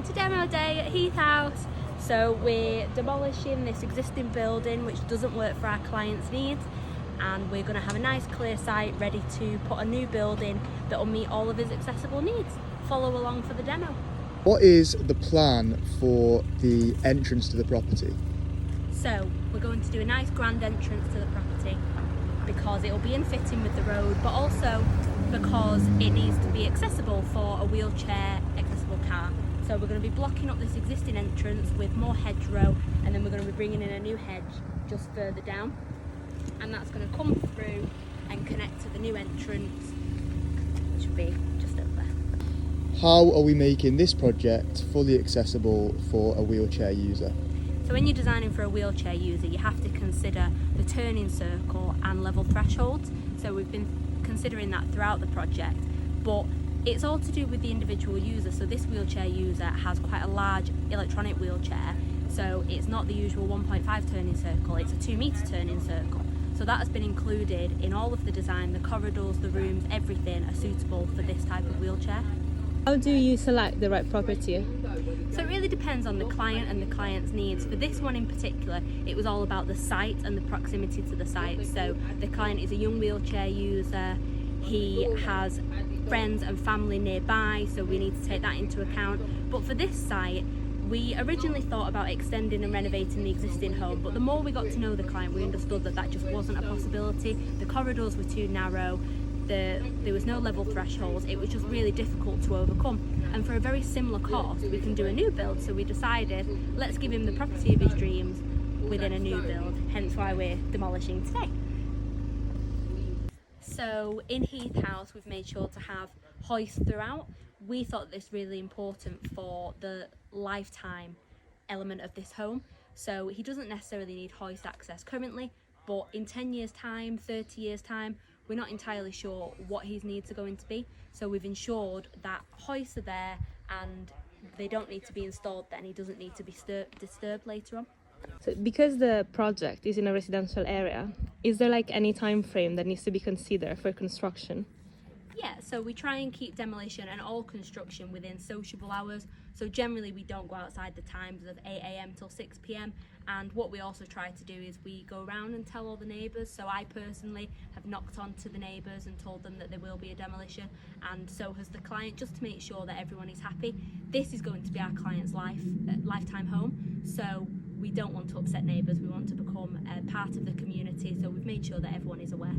welcome to demo day at Heath House. So we're demolishing this existing building which doesn't work for our clients' needs, and we're going to have a nice clear site ready to put a new building that will meet all of his accessible needs. Follow along for the demo. What is the plan for the entrance to the property? So we're going to do a nice grand entrance to the property because it will be in fitting with the road, but also because it needs to be accessible for a wheelchair accessible car. So we're going to be blocking up this existing entrance with more hedgerow, and then we're going to be bringing in a new hedge just further down, and that's going to come through and connect to the new entrance, which will be just over there. How are we making this project fully accessible for a wheelchair user? So when you're designing for a wheelchair user, you have to consider the turning circle and level thresholds. So we've been considering that throughout the project, but it's all to do with the individual user. So this wheelchair user has quite a large electronic wheelchair, so it's not the usual 1.5 turning circle, it's a 2 metre turning circle. So that has been included in all of the design. The corridors, the rooms, everything are suitable for this type of wheelchair. How do you select the right property? So it really depends on the client and the client's needs. For this one in particular, it was all about the site and the proximity to the site. So the client is a young wheelchair user, he has friends and family nearby, so we need to take that into account. But for this site, we originally thought about extending and renovating the existing home, but the more we got to know the client, we understood that that just wasn't a possibility. The corridors were too narrow, there was no level thresholds, it was just really difficult to overcome. And for a very similar cost, we can do a new build, so we decided, let's give him the property of his dreams within a new build, hence why we're demolishing today. So in Heath House, we've made sure to have Hoist throughout. We thought this really important for the lifetime element of this home. So he doesn't necessarily need Hoist access currently, but in 10 years time, 30 years time, we're not entirely sure what his needs are going to be. So we've ensured that hoists are there and they don't need to be installed then, he doesn't need to be disturbed later on. So because the project is in a residential area, is there like any time frame that needs to be considered for construction? Yeah, so we try and keep demolition and all construction within sociable hours. So generally we don't go outside the times of 8 AM till 6 PM. And what we also try to do is we go around and tell all the neighbours. So I personally have knocked on to the neighbours and told them that there will be a demolition, and so has the client, just to make sure that everyone is happy. This is going to be our client's lifetime home, so we don't want to upset neighbours, we want to become a part of the community, so we've made sure that everyone is aware.